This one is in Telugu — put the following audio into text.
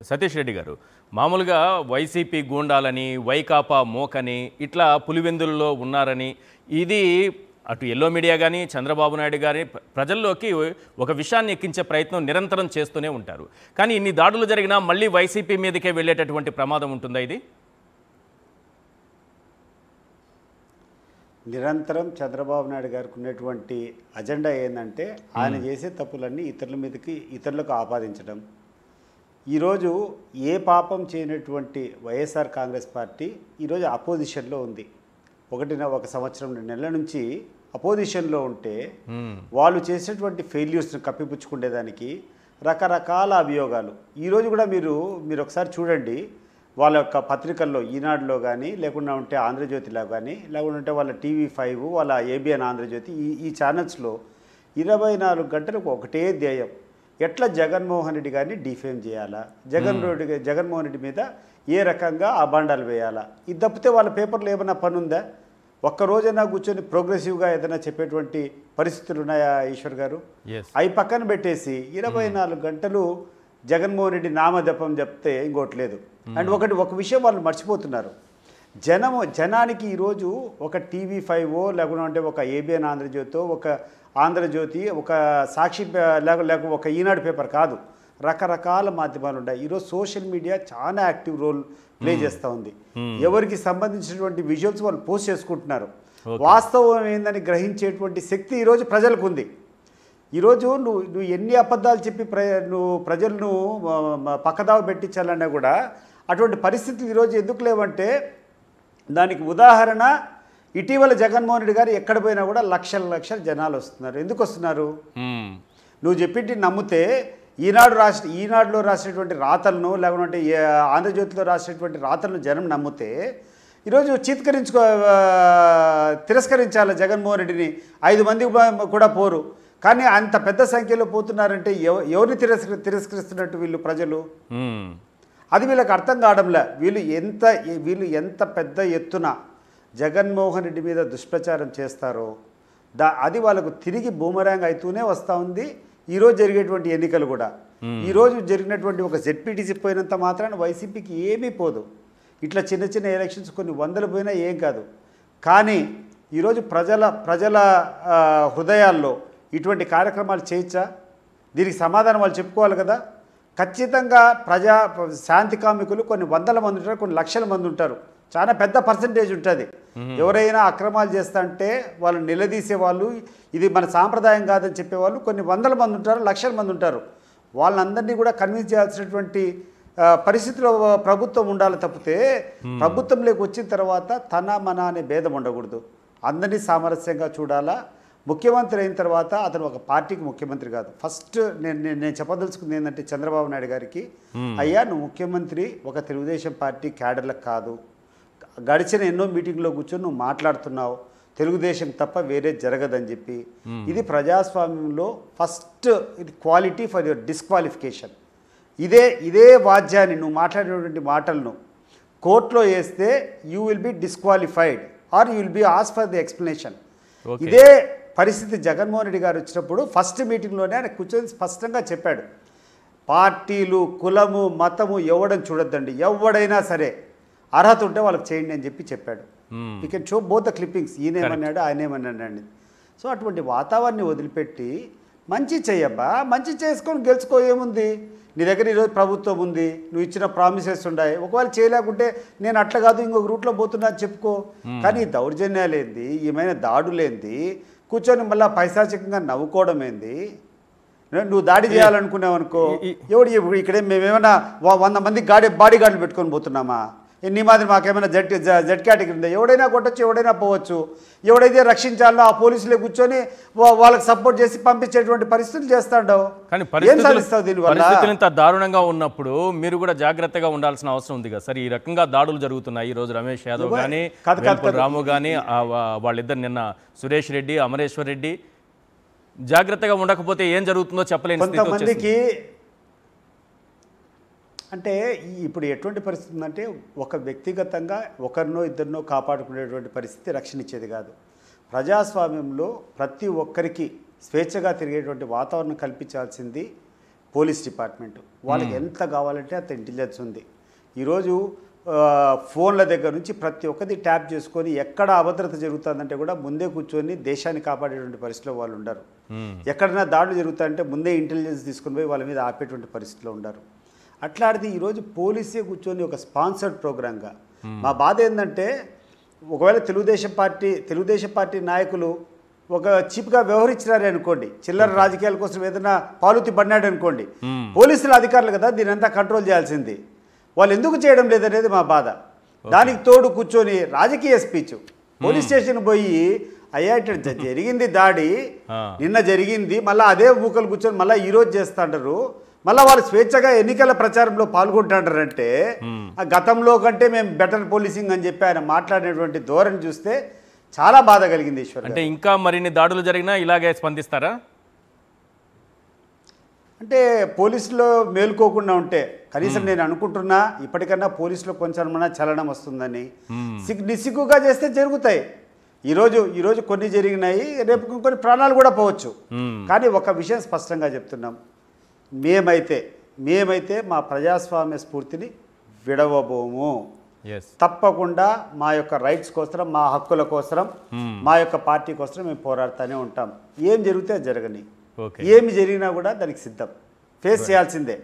సతీష్ రెడ్డి గారు మామూలుగా వైసీపీ గూండాలని వైకాపా మోకని ఇట్లా పులివెందుల్లో ఉన్నారని ఇది అటు ఎల్లో మీడియా కానీ చంద్రబాబు నాయుడు గారి ప్రజల్లోకి ఒక విషయాన్ని ఎక్కించే ప్రయత్నం నిరంతరం చేస్తూనే ఉంటారు. కానీ ఇన్ని దాడులు జరిగినా మళ్ళీ వైసీపీ మీదకే వెళ్ళేటటువంటి ప్రమాదం ఉంటుందా? ఇది నిరంతరం చంద్రబాబు నాయుడు గారికి ఉన్నటువంటి అజెండా ఏంటంటే ఆయన చేసే తప్పులన్నీ ఇతరులకు ఆపాదించడం. ఈరోజు ఏ పాపం చేయనటువంటి వైఎస్ఆర్ కాంగ్రెస్ పార్టీ ఈరోజు అపోజిషన్లో ఉంది. ఒక సంవత్సరం 2 నెలల నుంచి అపోజిషన్లో ఉంటే వాళ్ళు చేసేటువంటి ఫెయిల్యూర్స్ని కప్పిపుచ్చుకునేదానికి రకరకాల అభియోగాలు. ఈరోజు కూడా మీరు ఒకసారి చూడండి, వాళ్ళ యొక్క పత్రికల్లో ఈనాడులో కానీ, లేకుండా ఉంటే ఆంధ్రజ్యోతిలో కానీ, లేకుండా ఉంటే వాళ్ళ టీవీ5, వాళ్ళ ఏబిఎన్ ఆంధ్రజ్యోతి, ఈ ఛానల్స్లో 24 గంటలకు ఒకటే ధ్యేయం, ఎట్లా జగన్మోహన్ రెడ్డి గారిని డిఫేమ్ చేయాలా, జగన్మోహన్ రెడ్డి మీద ఏ రకంగా అబాండాలు వేయాలా. ఇది తప్పితే వాళ్ళ పేపర్లో ఏమైనా పని ఉందా? ఒక్కరోజైనా కూర్చొని ప్రోగ్రెసివ్గా ఏదైనా చెప్పేటువంటి పరిస్థితులు ఉన్నాయా ఈశ్వర్ గారు? అవి పక్కన పెట్టేసి 24 గంటలు జగన్మోహన్ రెడ్డి నామజపం చెప్తే ఇంకోట్లేదు. అండ్ ఒక విషయం వాళ్ళు మర్చిపోతున్నారు. జనానికి ఈరోజు ఒక టీవీ5 లేకుండా ఒక ఏబిఎన్ ఆంధ్రజ్యోతి, ఒక ఆంధ్రజ్యోతి, ఒక సాక్షి లేక ఒక ఈనాడు పేపర్ కాదు, రకరకాల మాధ్యమాలు ఉన్నాయి. ఈరోజు సోషల్ మీడియా చాలా యాక్టివ్ రోల్ ప్లే చేస్తూ ఉంది. ఎవరికి సంబంధించినటువంటి విజువల్స్ వాళ్ళు పోస్ట్ చేసుకుంటున్నారు. వాస్తవం ఏందని గ్రహించేటువంటి శక్తి ఈరోజు ప్రజలకు ఉంది. ఈరోజు నువ్వు ఎన్ని అబద్ధాలు చెప్పి నువ్వు ప్రజలను పక్కదావ పెట్టించాలన్నా కూడా అటువంటి పరిస్థితులు ఈరోజు ఎందుకు లేవంటే, దానికి ఉదాహరణ ఇటీవల జగన్మోహన్ రెడ్డి గారు ఎక్కడ పోయినా కూడా లక్షల జనాలు వస్తున్నారు. ఎందుకు వస్తున్నారు? నువ్వు చెప్పింది నమ్మితే ఈనాడులో రాసినటువంటి రాతలను, లేకుంటే ఆంధ్రజ్యోతిలో రాసినటువంటి రాతలను జనం నమ్మితే ఈరోజు తిరస్కరించాలి జగన్మోహన్ రెడ్డిని. 5 మంది కూడా పోరు, కానీ అంత పెద్ద సంఖ్యలో పోతున్నారంటే ఎవరిని తిరస్కరిస్తున్నట్టు వీళ్ళు ప్రజలు? అది వీళ్ళకి అర్థం కావడంలే. వీళ్ళు ఎంత పెద్ద ఎత్తున జగన్మోహన్ రెడ్డి మీద దుష్ప్రచారం చేస్తారో అది వాళ్ళకు తిరిగి బూమరాంగ్ అవుతూనే వస్తూ ఉంది. ఈరోజు జరిగేటువంటి ఎన్నికలు కూడా, ఈరోజు జరిగినటువంటి ఒక జెడ్పీటీసీ పోయినంత మాత్రాన వైసీపీకి ఏమీ పోదు. ఇట్లా చిన్న ఎలక్షన్స్ కొన్ని 100 పోయినా ఏం కాదు. కానీ ఈరోజు ప్రజల హృదయాల్లో ఇటువంటి కార్యక్రమాలు చేయొచ్చా? దీనికి సమాధానం వాళ్ళు చెప్పుకోవాలి కదా. ఖచ్చితంగా శాంతి కామికులు కొన్ని 100 మంది ఉంటారు, కొన్ని లక్షల మంది ఉంటారు. చాలా పెద్ద పర్సంటేజ్ ఉంటుంది. ఎవరైనా అక్రమాలు చేస్తుంటే వాళ్ళు నిలదీసే వాళ్ళు, ఇది మన సాంప్రదాయం కాదని చెప్పేవాళ్ళు కొన్ని 100 మంది ఉంటారు, లక్షల మంది ఉంటారు. వాళ్ళందరినీ కూడా కన్విన్స్ చేయాల్సినటువంటి పరిస్థితిలో ప్రభుత్వం ఉండాలి తప్పితే, ప్రభుత్వంలోకి వచ్చిన తర్వాత మన అనే భేదం ఉండకూడదు. అందరినీ సామరస్యంగా చూడాలా. ముఖ్యమంత్రి అయిన తర్వాత అతను ఒక పార్టీకి ముఖ్యమంత్రి కాదు. ఫస్ట్ నేను చెప్పదలుచుకుంది ఏంటంటే చంద్రబాబు నాయుడు గారికి, అయ్యా నువ్వు ముఖ్యమంత్రి ఒక తెలుగుదేశం పార్టీ క్యాడర్లకు కాదు. గడిచిన ఎన్నో మీటింగ్లో కూర్చొని నువ్వు మాట్లాడుతున్నావు, తెలుగుదేశం తప్ప వేరే జరగదని చెప్పి. ఇది ప్రజాస్వామ్యంలో first quality for your disqualification. ఇదే వాద్యాన్ని నువ్వు మాట్లాడేటువంటి మాటలను కోర్టులో వేస్తే you will be disqualified or you will be ask for the explanation. ఇదే పరిస్థితి జగన్మోహన్ రెడ్డి గారు వచ్చినప్పుడు ఫస్ట్ మీటింగ్లోనే ఆయన కూర్చొని స్పష్టంగా చెప్పాడు, పార్టీలు, కులము, మతము ఎవడని చూడొద్దండి, ఎవడైనా సరే అర్హత ఉంటే వాళ్ళకి చేయండి అని చెప్పాడు. You can show both the clippings, ఈయనేమన్నాడు ఆయనేమన్నాడు. సో అటువంటి వాతావరణాన్ని వదిలిపెట్టి మంచి చెయ్యబ్బా, మంచి చేసుకొని గెలుచుకో, ఏముంది? నీ దగ్గర ఈరోజు ప్రభుత్వం ఉంది, నువ్వు ఇచ్చిన ప్రామిసెస్ ఉన్నాయి. ఒకవేళ చేయలేకుంటే నేను అట్లా కాదు ఇంకొక రూట్లో పోతున్నా అని చెప్పుకో. కానీ దౌర్జన్యాలేంది, ఏమైనా దాడులేంది, కూర్చొని మళ్ళీ పైశాచికంగా నవ్వుకోవడం ఏంది? నువ్వు దాడి చేయాలనుకున్నావు అనుకో, ఇక్కడే మేమేమైనా 100 మంది బాడీ గార్డులు పెట్టుకొని పోతున్నామా? నీ మాదిరి మాకేమైనా జెడ్ కేటగిరీ ఉందా? ఎవడైనా కొట్టచ్చు, ఎవడైనా పోవచ్చు. ఎవడైతే రక్షించాలో ఆ పోలీసులే కూర్చొని వాళ్ళకి సపోర్ట్ చేసి పంపించేటువంటి పరిస్థితులు చేస్తాడు. కానీ పరిస్థితులు ఇంత దారుణంగా ఉన్నప్పుడు మీరు కూడా జాగ్రత్తగా ఉండాల్సిన అవసరం ఉంది కదా సార్. ఈ రకంగా దాడులు జరుగుతున్నాయి. ఈరోజు రమేష్ యాదవ్ కానీ, రాము కానీ, వాళ్ళిద్దరు నిన్న సురేష్ రెడ్డి, అమరేశ్వర్ రెడ్డి, జాగ్రత్తగా ఉండకపోతే ఏం జరుగుతుందో చెప్పలేని కొంతమందికి. అంటే ఇప్పుడు ఎటువంటి పరిస్థితి ఉందంటే, ఒక వ్యక్తిగతంగా ఒకరినో ఇద్దరినో కాపాడుకునేటువంటి పరిస్థితి రక్షణ ఇచ్చేది కాదు. ప్రజాస్వామ్యంలో ప్రతి ఒక్కరికి స్వేచ్ఛగా తిరిగేటువంటి వాతావరణం కల్పించాల్సింది పోలీస్ డిపార్ట్మెంట్. వాళ్ళకి ఎంత కావాలంటే అంత ఇంటెలిజెన్స్ ఉంది. ఈరోజు ఫోన్ల దగ్గర నుంచి ప్రతి ఒక్కటి ట్యాప్ చేసుకొని ఎక్కడ అభద్రత జరుగుతుందంటే కూడా ముందే కూర్చొని దేశాన్ని కాపాడేటువంటి పరిస్థితిలో వాళ్ళు ఉండరు. ఎక్కడైనా దాడులు జరుగుతాయంటే ముందే ఇంటెలిజెన్స్ తీసుకొని పోయి వాళ్ళ మీద ఆపేటువంటి పరిస్థితిలో ఉండరు. అట్లాంటిది ఈరోజు పోలీసే కూర్చొని ఒక స్పాన్సర్డ్ ప్రోగ్రామ్గా. మా బాధ ఏంటంటే ఒకవేళ తెలుగుదేశం పార్టీ నాయకులు ఒక చీప్గా వ్యవహరించినారే అనుకోండి, చిల్లర రాజకీయాల కోసం ఏదైనా పాలుతి పడినాడు అనుకోండి, పోలీసుల అధికారులు కదా దీని అంతా కంట్రోల్ చేయాల్సింది. వాళ్ళు ఎందుకు చేయడం లేదనేది మా బాధ. దానికి తోడు కూర్చొని రాజకీయ స్పీచ్, పోలీస్ స్టేషన్ పోయి అయ్యా ఇట్లా జరిగింది దాడి, నిన్న జరిగింది, మళ్ళీ అదే మూకలు కూర్చొని మళ్ళీ ఈరోజు చేస్తుంటారు, మళ్ళీ వాళ్ళు స్వేచ్ఛగా ఎన్నికల ప్రచారంలో పాల్గొంటారంటే ఆ గతంలో కంటే మేము బెటర్ పోలీసింగ్ అని చెప్పి ఆయన మాట్లాడినటువంటి ధోరణి చూస్తే చాలా బాధ కలిగింది. ఈశ్వర్ అంటే ఇంకా మరిన్ని దాడులు జరిగినా ఇలాగే స్పందిస్తారా? అంటే పోలీసులో మేలుకోకుండా ఉంటే కనీసం నేను అనుకుంటున్నా ఇప్పటికన్నా పోలీసులో కొంచెం చలనం వస్తుందని. నిస్సిగ్గుగా చేస్తే జరుగుతాయి. ఈరోజు కొన్ని జరిగినాయి, రేపు కొన్ని ప్రాణాలు కూడా పోవచ్చు. కానీ ఒక విషయం స్పష్టంగా చెప్తున్నాం, మేమైతే మా ప్రజాస్వామ్య స్ఫూర్తిని విడవబోము. తప్పకుండా మా యొక్క రైట్స్ కోసం, మా హక్కుల కోసం, మా యొక్క పార్టీ కోసం మేము పోరాడుతూనే ఉంటాం. ఏం జరిగితే జరగని, ఏమి జరిగినా కూడా దానికి సిద్ధం, ఫేస్ చేయాల్సిందే.